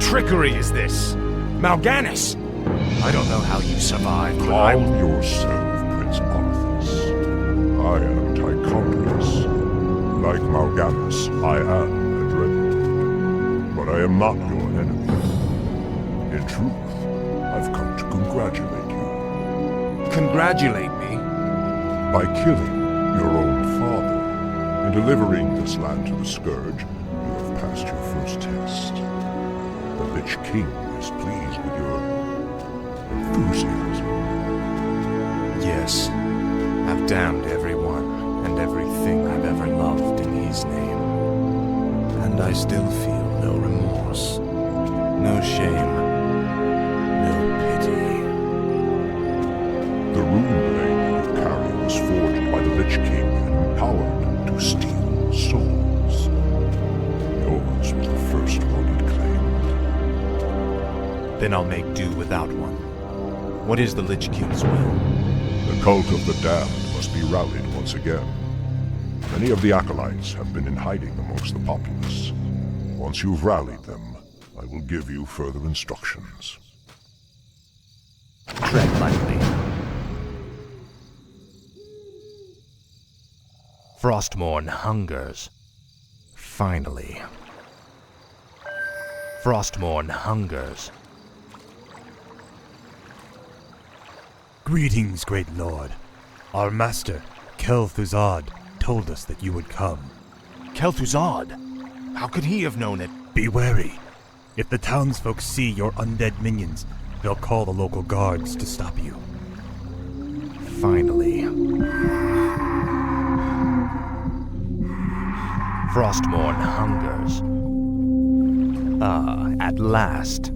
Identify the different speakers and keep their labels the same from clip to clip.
Speaker 1: trickery is this? Mal'Ganis! I don't know how you survived, but I
Speaker 2: Calm
Speaker 1: will...
Speaker 2: yourself, Prince Arthas. I am Tychonius. Like Mal'Ganis, I am a dreadnought. But I am not your enemy. In truth, I've come to congratulate you.
Speaker 1: Congratulate me?
Speaker 2: By killing your own father and delivering this land to the Scourge, you have passed your first test. The Lich King is pleased with your enthusiasm.
Speaker 1: Yes. I've damned everyone and everything I've ever loved in his name. And I still feel no remorse, no shame, no pity.
Speaker 2: The rune blade you carry was forged by the Lich King and empowered to steal souls. Yours was the first one it claimed.
Speaker 1: Then I'll make do without one. What is the Lich King's will?
Speaker 2: The cult of the damned must be rallied once again. Many of the acolytes have been in hiding amongst the populace. Once you've rallied them, I will give you further instructions.
Speaker 1: Tread lightly. Frostmourne hungers. Finally. Frostmourne hungers.
Speaker 3: Greetings, great lord. Our master, Kel'Thuzad, told us that you would come.
Speaker 1: Kel'Thuzad? How could he have known it?
Speaker 3: Be wary. If the townsfolk see your undead minions, they'll call the local guards to stop you.
Speaker 1: Finally. Frostmourne hungers. Ah, at last.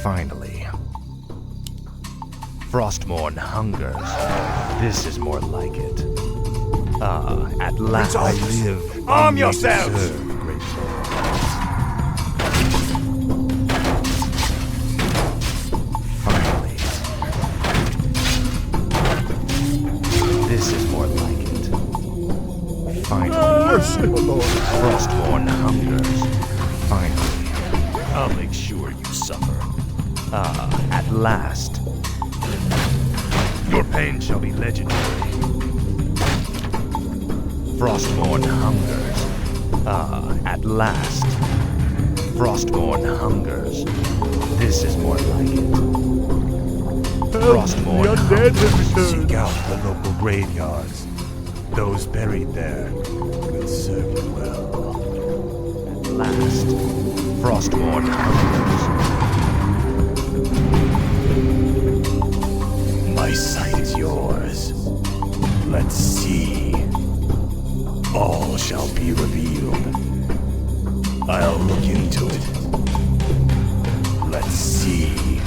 Speaker 1: Finally. Frostmourne hungers. This is more like it. Ah, at last.
Speaker 3: I live.
Speaker 1: Arm
Speaker 3: only to
Speaker 1: yourselves!
Speaker 3: serve, great lord.
Speaker 1: Finally. This is more like it. Finally.
Speaker 3: Mercy, my lord.
Speaker 1: Frostmourne hungers. Finally. I'll make sure you suffer. Ah, at last. Your pain shall be legendary. Frostmourne hungers. Ah, at last. Frostmourne hungers. This is more like it. Frostmourne
Speaker 3: The undead have
Speaker 1: hungers.
Speaker 3: returned. Seek out the local graveyards. Those buried there will serve you well.
Speaker 1: At last. Frostmourne hungers.
Speaker 3: My sight is yours. Let's see. All shall be revealed. I'll look into it. Let's see.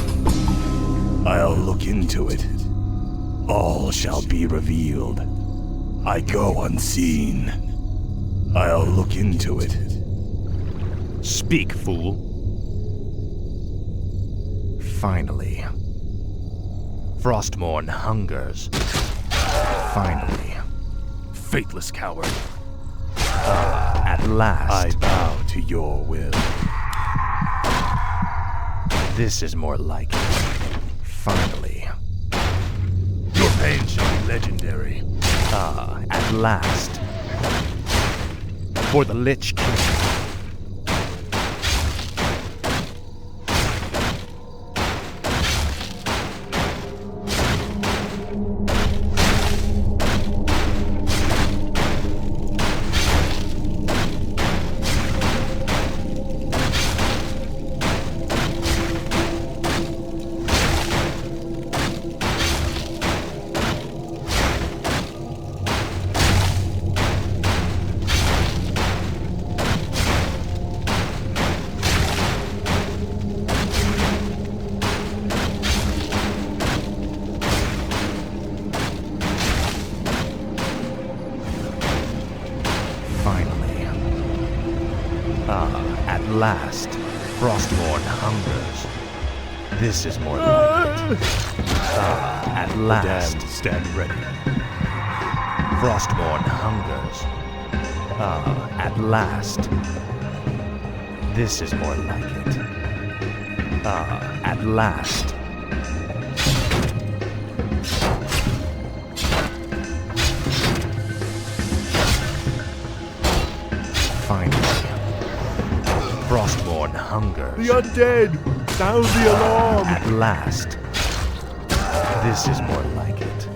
Speaker 3: I'll look into it. All shall be revealed. I go unseen. I'll look into it.
Speaker 1: Speak, fool. Finally. Frostmourne hungers. Finally. Faithless coward. At last.
Speaker 3: I bow to your will.
Speaker 1: This is more like it. Finally. Your pain shall be legendary. Ah, at last. For the Lich King. At last, Frostmourne hungers. This is more like it. At last.
Speaker 3: The damned stand ready.
Speaker 1: Frostmourne hungers. At last.
Speaker 3: This is more like it. At last. Finally. Frostborn hungers.
Speaker 2: The undead! Sound the alarm!
Speaker 3: At last. This is more like it.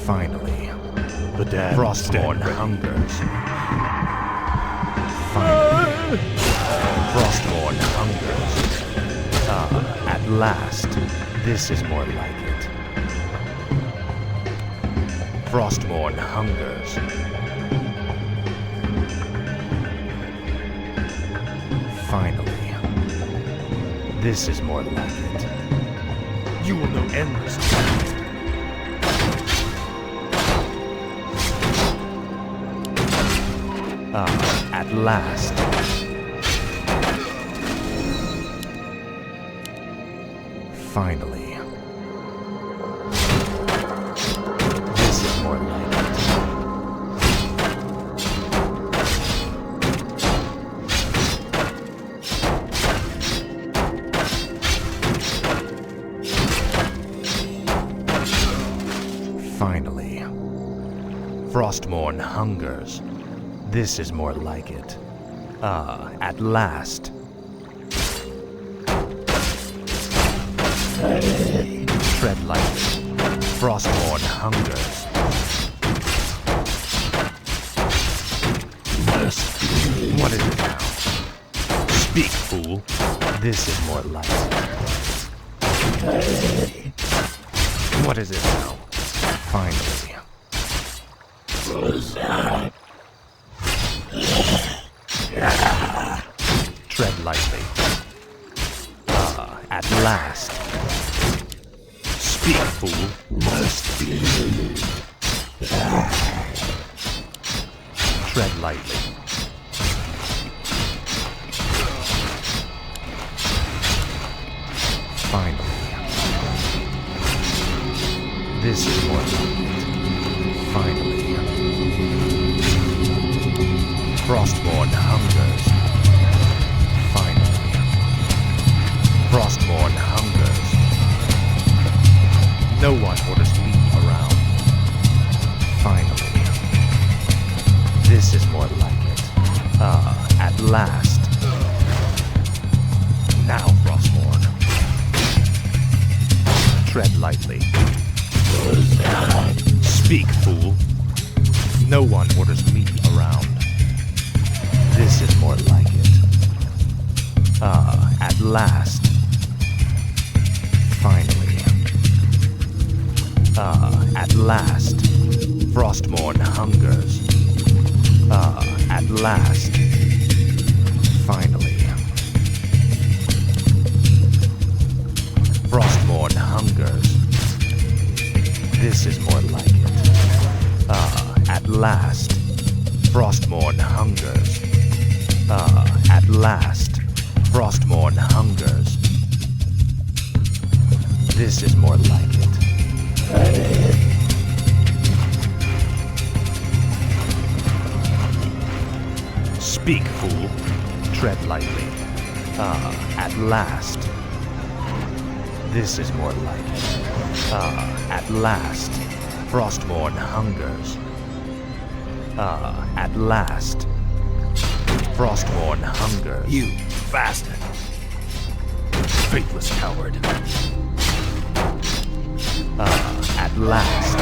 Speaker 3: Finally.
Speaker 1: The damned
Speaker 3: Frostborn
Speaker 1: stand ready.
Speaker 3: hungers. Finally. Frostborn hungers. At last. This is more like it. Frostborn hungers. Finally. This is more like it. You will know endless fast. At last. Finally. This is more like it. Finally. Frostborn hungers. This is more like it. At last. Tread lightly. Frostborn hungers. What is it now? Speak, fool. This is more like it. What is it now? Finally. Tread lightly. At last. Speak, fool. Tread lightly. Finally. This is more like it. Finally. Frostborn hungers. Finally. Frostborn hungers. No one orders me around. Finally. This is more like it. At last. Now, Frostborn. Tread lightly. Speak, fool. No one orders me around. This is more like it. At last. Finally. At last. Frostborn hungers. At last. Finally. Frostborn hungers. This is more like it. At last. Frostborn hungers. At last. Frostborn hungers. This is more like it. Speak, fool. Tread lightly. At last. This is more like it. At last. Frostborn hungers. At last. Frostborn hungers.
Speaker 1: You bastard! Faithless coward.
Speaker 3: At last.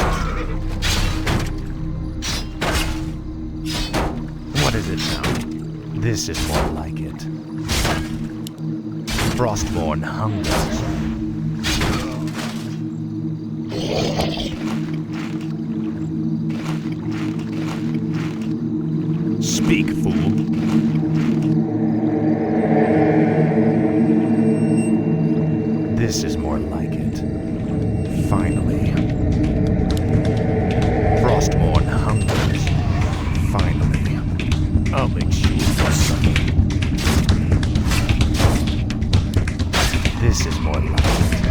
Speaker 3: What is it now? This is more like it. Frostborn hungers. Speak, fool. This is more like it. Finally. Frostborn hungers. Finally. I'll make sure you're sucking. This is more like it.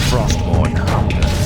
Speaker 3: Frostborn hungers.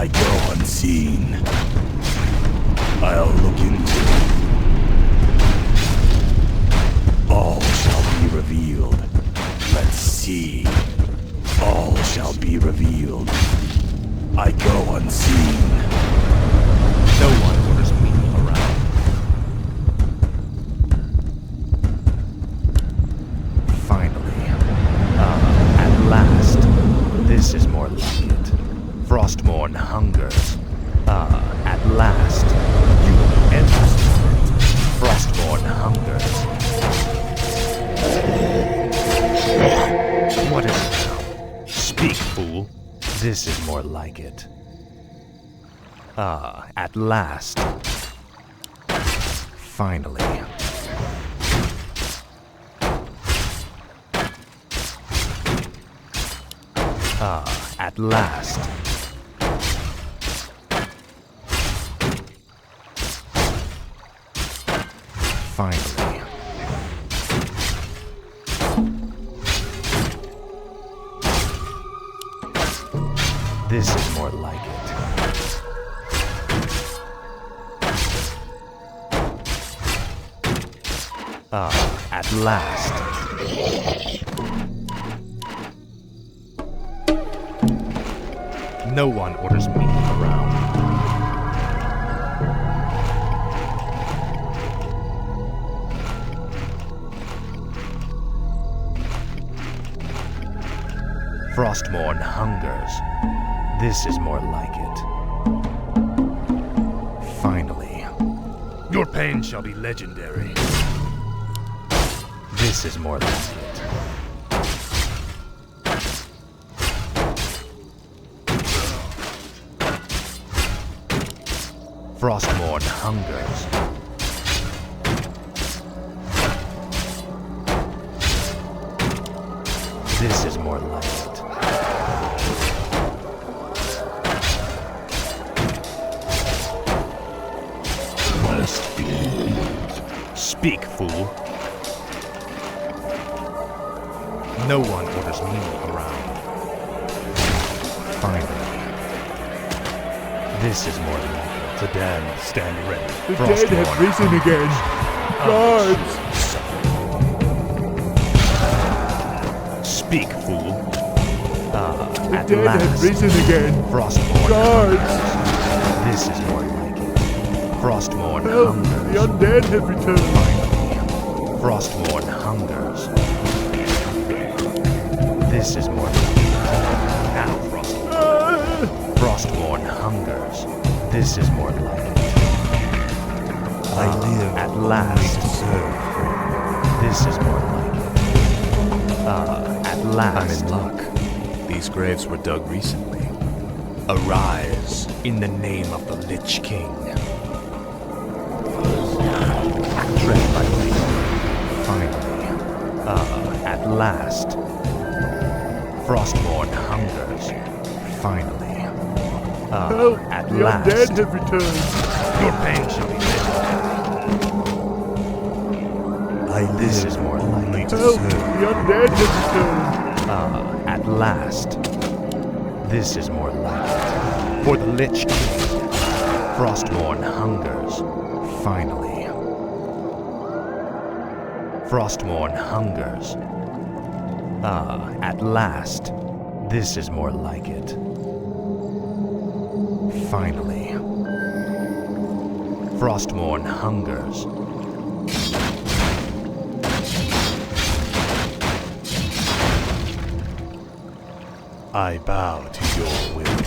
Speaker 4: I go unseen. I'll look into it. All shall be revealed. Let's see. All shall be revealed. I go unseen.
Speaker 3: No one orders me around. Finally. At last. This is more like it. Frostmourne hungers. At last. You will end this. Frostmourne hungers. What is it now? Speak, fool. This is more like it. At last. Finally. At last. Finally. This is more like it. At last. No one orders me around. Frostmourne hungers. This is more like it. Finally. Your pain shall be legendary. This is more like it. Frostmourne hungers. This is more like it. Speak, fool. No one orders me around. Finally. This is more like it. The damned stand ready.
Speaker 2: The dead have risen again. Guards!
Speaker 3: Speak, fool.
Speaker 2: The
Speaker 3: At
Speaker 2: dead
Speaker 3: last.
Speaker 2: have risen again.
Speaker 3: Frostmourne.
Speaker 2: Guards!
Speaker 3: This is more like it. Frostmourne
Speaker 2: Help!
Speaker 3: hungers.
Speaker 2: The undead have returned.
Speaker 3: Frostmourne hungers. This is more like it. Now, Frostmourne hungers. This is more like it.
Speaker 1: I live
Speaker 3: at last.
Speaker 1: to serve.
Speaker 3: This is more like it. At last.
Speaker 1: I'm in luck. These graves were dug recently. Arise in the name of the Lich King.
Speaker 3: Tread lightly. Finally. At last. Frostmourne hungers. Finally.
Speaker 2: Help!
Speaker 3: At
Speaker 2: The
Speaker 3: last.
Speaker 2: undead have returned.
Speaker 3: Your pain shall be legendary.
Speaker 1: I live
Speaker 3: This is more
Speaker 1: only
Speaker 3: like
Speaker 1: to
Speaker 2: Help!
Speaker 1: serve.
Speaker 2: The undead have returned.
Speaker 3: At last. This is more like it. For the Lich King. Frostmourne hungers. Finally. Frostmourne hungers. At last. This is more like it. Finally. Frostmourne hungers.
Speaker 1: I bow to your will.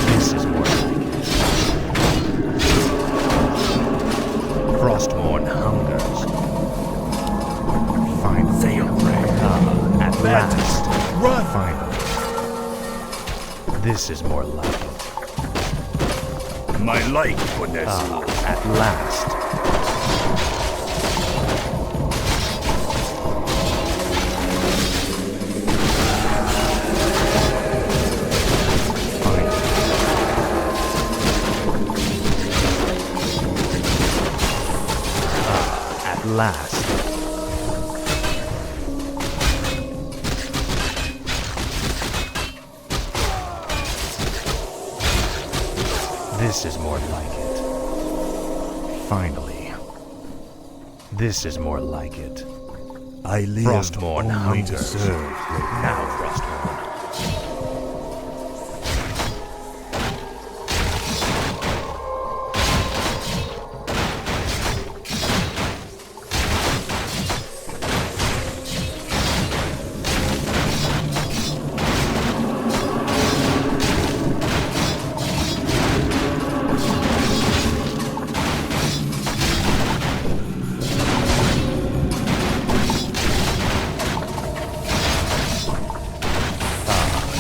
Speaker 3: This is more like it. Frostmourne hungers. Finally.
Speaker 1: Say your prayers.
Speaker 3: At last.
Speaker 1: Run!
Speaker 3: Finally. This is more like it.
Speaker 4: My light, goodness.
Speaker 3: At last. Finally. At at last. This is more like it. Finally. This is more like it.
Speaker 1: I live
Speaker 3: Frostmourne
Speaker 1: only to
Speaker 3: hungers.
Speaker 1: serve.
Speaker 3: Now, Frostmourne.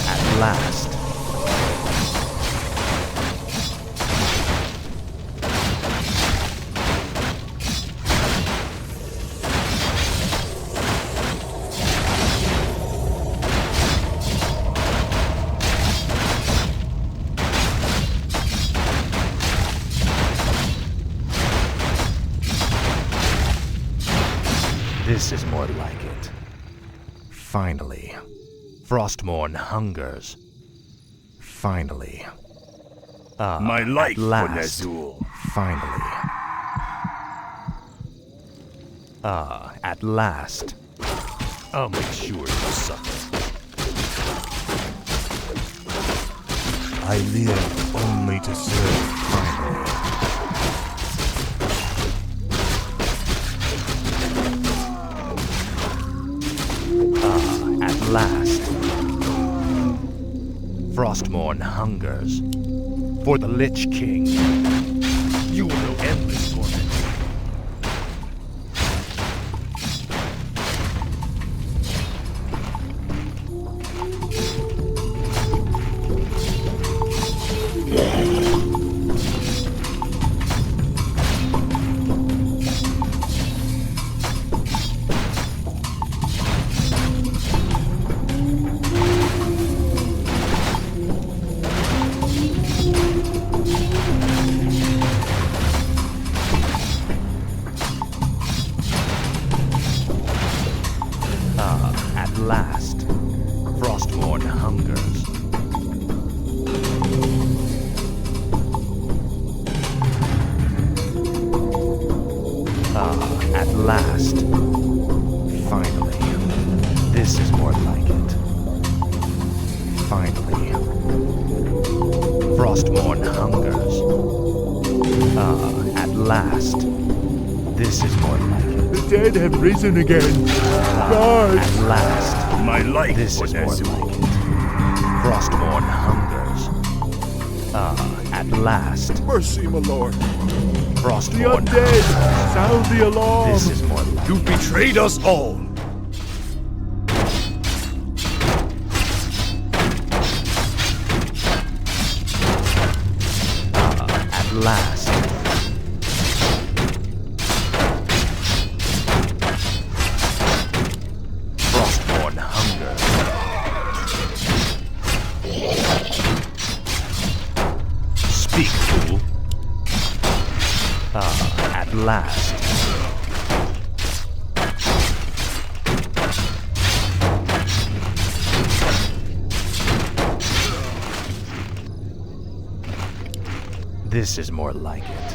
Speaker 3: At last. This is more like it. Finally. Frostmourne hungers. Finally.
Speaker 4: My life
Speaker 3: at
Speaker 4: for
Speaker 3: last.
Speaker 4: Nazul.
Speaker 3: Finally. At last.
Speaker 4: I'll make sure you suffer.
Speaker 1: I live only to serve.
Speaker 3: Finally. At last. Frostmourne hungers. For the Lich King. You will know endless torment. At last, Frostmourne hungers. At last. Finally. This is more like it. Finally. Frostmourne hungers. At last. This is more like it.
Speaker 2: The dead have risen again. Guards!
Speaker 3: At last.
Speaker 4: My life
Speaker 3: This
Speaker 4: for
Speaker 3: is more
Speaker 4: Nazul.
Speaker 3: like it. Frostmourne hungers. At last.
Speaker 2: Mercy, my lord. The
Speaker 3: Frostmourne
Speaker 2: undead!
Speaker 3: hungers.
Speaker 2: Sound the alarm!
Speaker 3: This is more like
Speaker 4: You betrayed us all.
Speaker 3: at last. Frostmourne hunger. Speak, fool. At last. This is more like it.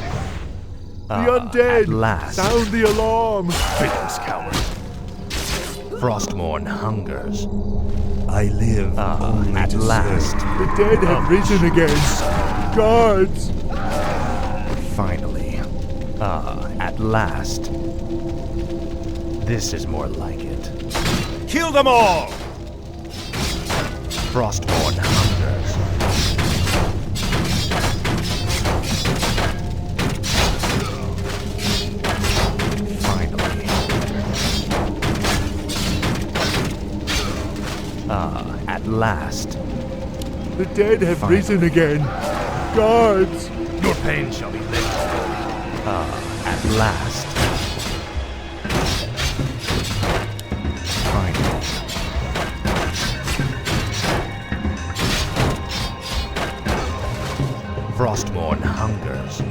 Speaker 2: The undead!
Speaker 3: At last.
Speaker 2: Sound the alarm!
Speaker 4: Pitiless coward.
Speaker 3: Frostmourne hungers.
Speaker 1: I live only
Speaker 3: At
Speaker 1: to
Speaker 3: last.
Speaker 1: serve.
Speaker 2: The dead have risen again! Guards!
Speaker 3: Finally. At last. This is more like it.
Speaker 4: Kill them all!
Speaker 3: Frostmourne hungers. Finally. At last.
Speaker 2: The dead have
Speaker 3: Finally.
Speaker 2: risen again! Guards!
Speaker 4: Your pain shall be lit.
Speaker 3: At last. Finally. Frostmourne hungers.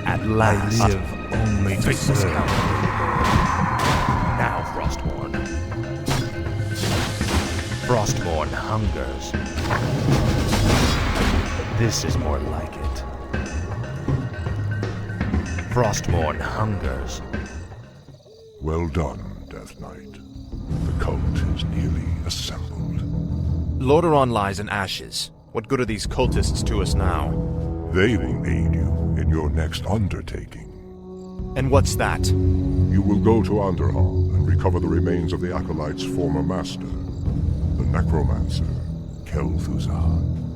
Speaker 3: At last.
Speaker 1: I live only to serve.
Speaker 3: Now, Frostmourne. Frostmourne hungers. This is more like it. Frostmourne hungers.
Speaker 2: Well done, Death Knight. The cult is nearly assembled.
Speaker 1: Lordaeron lies in ashes. What good are these cultists to us now?
Speaker 2: They will aid you in your next undertaking.
Speaker 1: And what's that?
Speaker 2: You will go to Underhall and recover the remains of the Acolyte's former master, the necromancer, Kel'Thuzad.